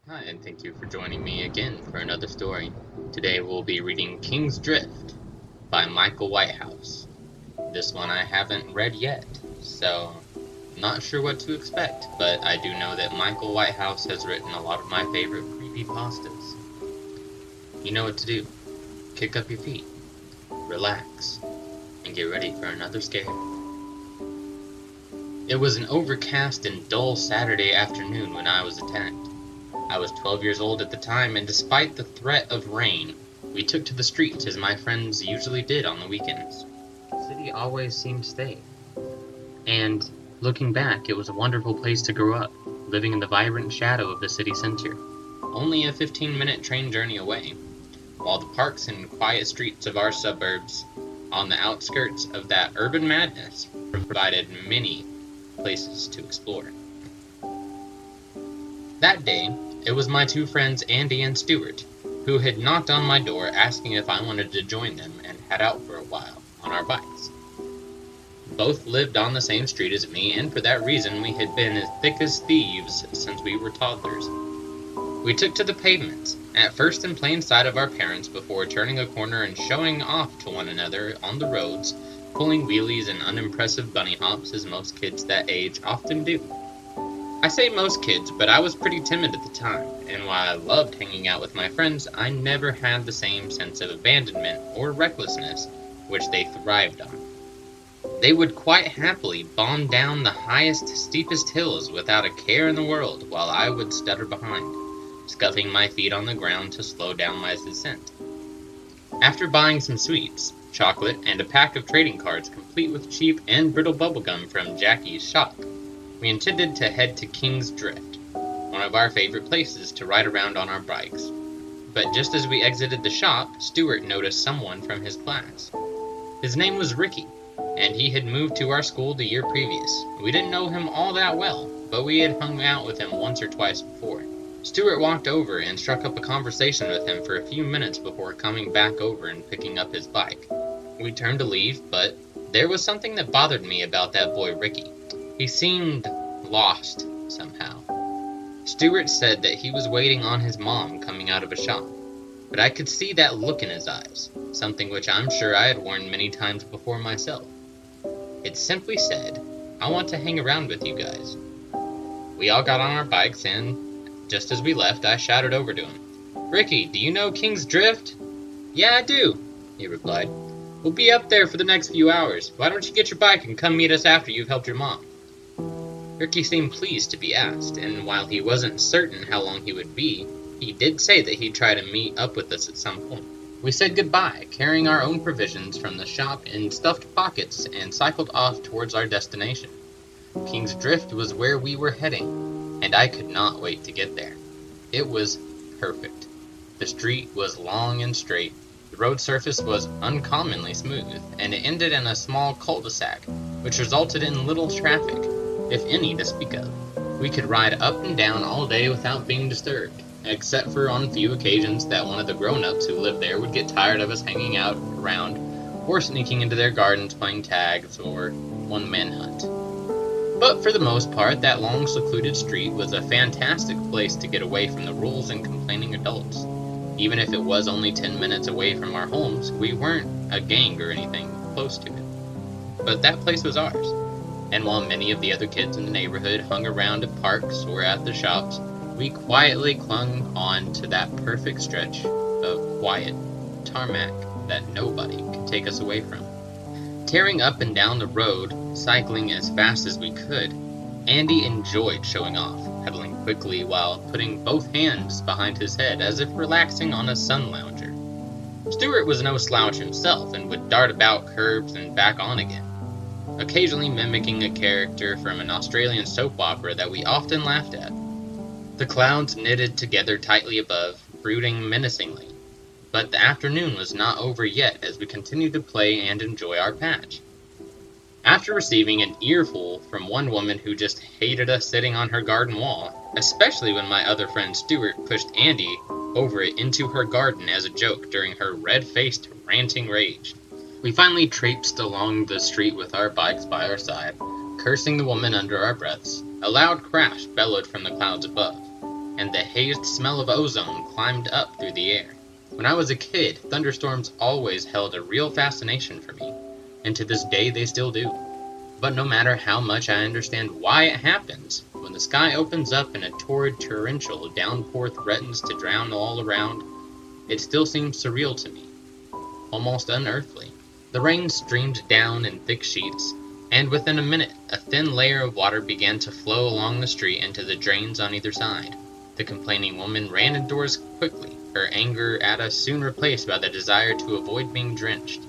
Hi, and thank you for joining me again for another story. Today we'll be reading King's Drift by Micheal Whitehouse. This one I haven't read yet, so I'm not sure what to expect, but I do know that Micheal Whitehouse has written a lot of my favorite creepypastas. You know what to do. Kick up your feet, relax, and get ready for another scare. It was an overcast and dull Saturday afternoon when I was attacked. I was 12 years old at the time, and despite the threat of rain, we took to the streets as my friends usually did on the weekends. The city always seemed safe, and looking back, it was a wonderful place to grow up, living in the vibrant shadow of the city center, only a 15-minute train journey away, while the parks and quiet streets of our suburbs on the outskirts of that urban madness provided many places to explore. That day, it was my two friends Andy and Stuart, who had knocked on my door asking if I wanted to join them and head out for a while on our bikes. Both lived on the same street as me, and for that reason we had been as thick as thieves since we were toddlers. We took to the pavements, at first in plain sight of our parents before turning a corner and showing off to one another on the roads, pulling wheelies and unimpressive bunny hops as most kids that age often do. I say most kids, but I was pretty timid at the time, and while I loved hanging out with my friends, I never had the same sense of abandonment or recklessness which they thrived on. They would quite happily bomb down the highest, steepest hills without a care in the world, while I would stutter behind, scuffing my feet on the ground to slow down my descent. After buying some sweets, chocolate, and a pack of trading cards complete with cheap and brittle bubblegum from Jackie's shop, we intended to head to King's Drift, one of our favorite places to ride around on our bikes. But just as we exited the shop, Stuart noticed someone from his class. His name was Ricky, and he had moved to our school the year previous. We didn't know him all that well, but we had hung out with him once or twice before. Stuart walked over and struck up a conversation with him for a few minutes before coming back over and picking up his bike. We turned to leave, but there was something that bothered me about that boy Ricky. He seemed lost, somehow. Stuart said that he was waiting on his mom coming out of a shop, but I could see that look in his eyes, something which I'm sure I had worn many times before myself. It simply said, "I want to hang around with you guys." We all got on our bikes, and just as we left, I shouted over to him, "Ricky, do you know King's Drift?" "Yeah, I do," he replied. "We'll be up there for the next few hours. Why don't you get your bike and come meet us after you've helped your mom?" Ricky seemed pleased to be asked, and while he wasn't certain how long he would be, he did say that he'd try to meet up with us at some point. We said goodbye, carrying our own provisions from the shop in stuffed pockets, and cycled off towards our destination. King's Drift was where we were heading, and I could not wait to get there. It was perfect. The street was long and straight, the road surface was uncommonly smooth, and it ended in a small cul-de-sac, which resulted in little traffic, if any to speak of. We could ride up and down all day without being disturbed, except for on few occasions that one of the grown-ups who lived there would get tired of us hanging out around, or sneaking into their gardens playing tags or one-man hunt. But for the most part, that long secluded street was a fantastic place to get away from the rules and complaining adults. Even if it was only 10 minutes away from our homes, we weren't a gang or anything close to it. But that place was ours. And while many of the other kids in the neighborhood hung around at parks or at the shops, we quietly clung on to that perfect stretch of quiet tarmac that nobody could take us away from. Tearing up and down the road, cycling as fast as we could, Andy enjoyed showing off, pedaling quickly while putting both hands behind his head as if relaxing on a sun lounger. Stuart was no slouch himself and would dart about curbs and back on again, occasionally mimicking a character from an Australian soap opera that we often laughed at. The clouds knitted together tightly above, brooding menacingly. But the afternoon was not over yet as we continued to play and enjoy our patch. After receiving an earful from one woman who just hated us sitting on her garden wall, especially when my other friend Stuart pushed Andy over it into her garden as a joke during her red-faced ranting rage, we finally traipsed along the street with our bikes by our side, cursing the woman under our breaths. A loud crash bellowed from the clouds above. and the hazed smell of ozone climbed up through the air. When I was a kid, thunderstorms always held a real fascination for me, and to this day they still do. But no matter how much I understand why it happens, when the sky opens up and a torrid torrential downpour threatens to drown all around, it still seems surreal to me, almost unearthly. The rain streamed down in thick sheets, and within a minute a thin layer of water began to flow along the street into the drains on either side. The complaining woman ran indoors quickly, her anger at us soon replaced by the desire to avoid being drenched.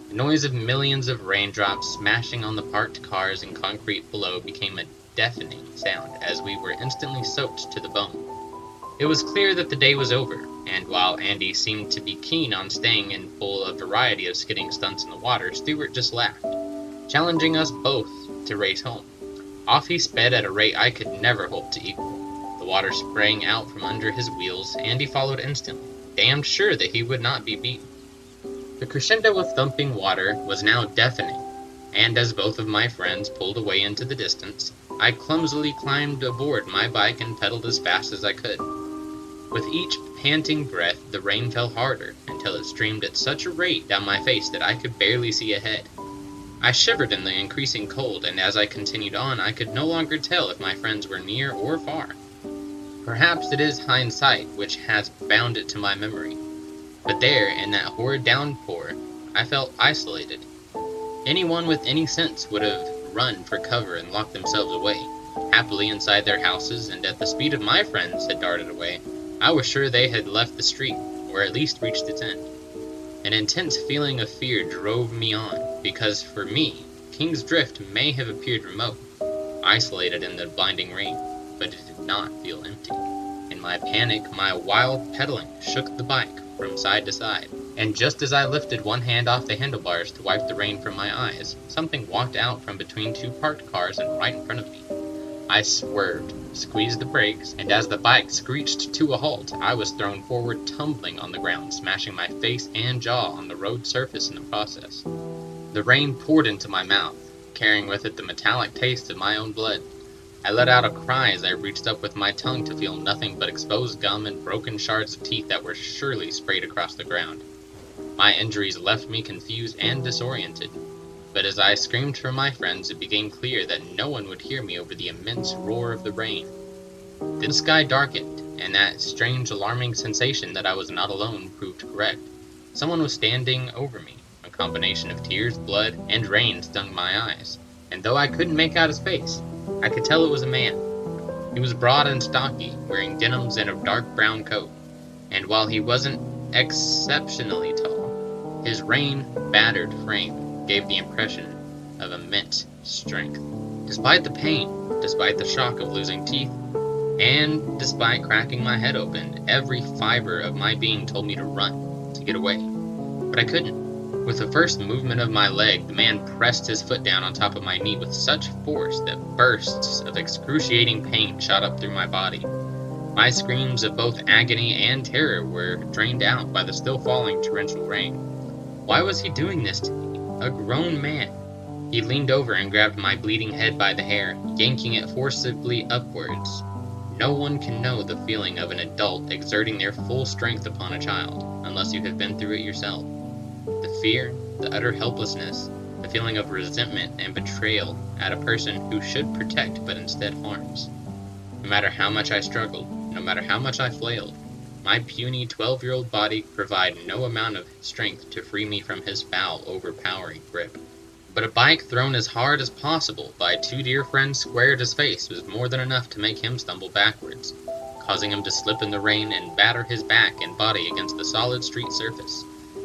The noise of millions of raindrops smashing on the parked cars and concrete below became a deafening sound as we were instantly soaked to the bone. It was clear that the day was over, and while Andy seemed to be keen on staying in full a variety of skidding stunts in the water, Stuart just laughed, challenging us both to race home. Off he sped at a rate I could never hope to equal. The water sprang out from under his wheels, and he followed instantly, damned sure that he would not be beaten. The crescendo of thumping water was now deafening, and as both of my friends pulled away into the distance, I clumsily climbed aboard my bike and pedaled as fast as I could. With each panting breath, the rain fell harder, until it streamed at such a rate down my face that I could barely see ahead. I shivered in the increasing cold, and as I continued on, I could no longer tell if my friends were near or far. Perhaps it is hindsight which has bound it to my memory, but there, in that horrid downpour, I felt isolated. Anyone with any sense would have run for cover and locked themselves away, happily inside their houses, and at the speed of my friends had darted away, I was sure they had left the street, or at least reached its end. An intense feeling of fear drove me on, because for me, King's Drift may have appeared remote, isolated in the blinding rain, but it did not feel empty. In my panic, my wild pedaling shook the bike from side to side, and just as I lifted one hand off the handlebars to wipe the rain from my eyes, something walked out from between two parked cars and right in front of me. I swerved, squeezed the brakes, and as the bike screeched to a halt, I was thrown forward, tumbling on the ground, smashing my face and jaw on the road surface in the process. The rain poured into my mouth, carrying with it the metallic taste of my own blood. I let out a cry as I reached up with my tongue to feel nothing but exposed gum and broken shards of teeth that were surely sprayed across the ground. My injuries left me confused and disoriented, but as I screamed for my friends, it became clear that no one would hear me over the immense roar of the rain. Then the sky darkened, and that strange alarming sensation that I was not alone proved correct. Someone was standing over me. A combination of tears, blood, and rain stung my eyes, and though I couldn't make out his face, I could tell it was a man. He was broad and stocky, wearing denims and a dark brown coat, and while he wasn't exceptionally tall, his rain-battered frame gave the impression of immense strength. Despite the pain, despite the shock of losing teeth, and despite cracking my head open, every fiber of my being told me to run, to get away. But I couldn't. With the first movement of my leg, the man pressed his foot down on top of my knee with such force that bursts of excruciating pain shot up through my body. My screams of both agony and terror were drained out by the still falling torrential rain. Why was he doing this to me? A grown man. He leaned over and grabbed my bleeding head by the hair, yanking it forcibly upwards. No one can know the feeling of an adult exerting their full strength upon a child, unless you have been through it yourself. The fear, the utter helplessness, the feeling of resentment and betrayal at a person who should protect but instead harms. No matter how much I struggled, no matter how much I flailed, my puny 12-year-old body provided no amount of strength to free me from his foul, overpowering grip. But a bike thrown as hard as possible by two dear friends square at his face was more than enough to make him stumble backwards, causing him to slip in the rain and batter his back and body against the solid street surface.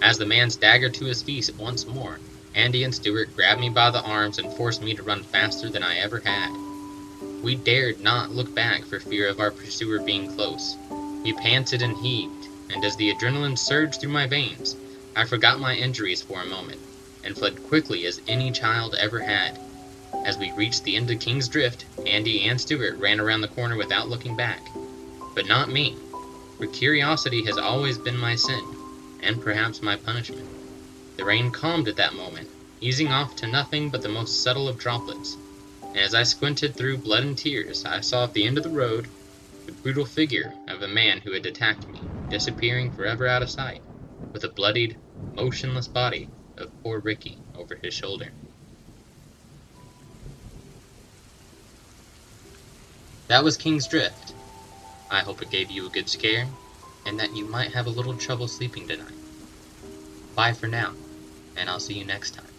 As the man staggered to his feet once more, Andy and Stuart grabbed me by the arms and forced me to run faster than I ever had. We dared not look back for fear of our pursuer being close. We panted and heaved, and as the adrenaline surged through my veins, I forgot my injuries for a moment, and fled quickly as any child ever had. As we reached the end of King's Drift, Andy and Stuart ran around the corner without looking back. But not me, for curiosity has always been my sin, and perhaps my punishment. The rain calmed at that moment, easing off to nothing but the most subtle of droplets, and as I squinted through blood and tears, I saw at the end of the road The brutal figure of a man who had attacked me, disappearing forever out of sight, with a bloodied, motionless body of poor Ricky over his shoulder. That was King's Drift. I hope it gave you a good scare, and that you might have a little trouble sleeping tonight. Bye for now, and I'll see you next time.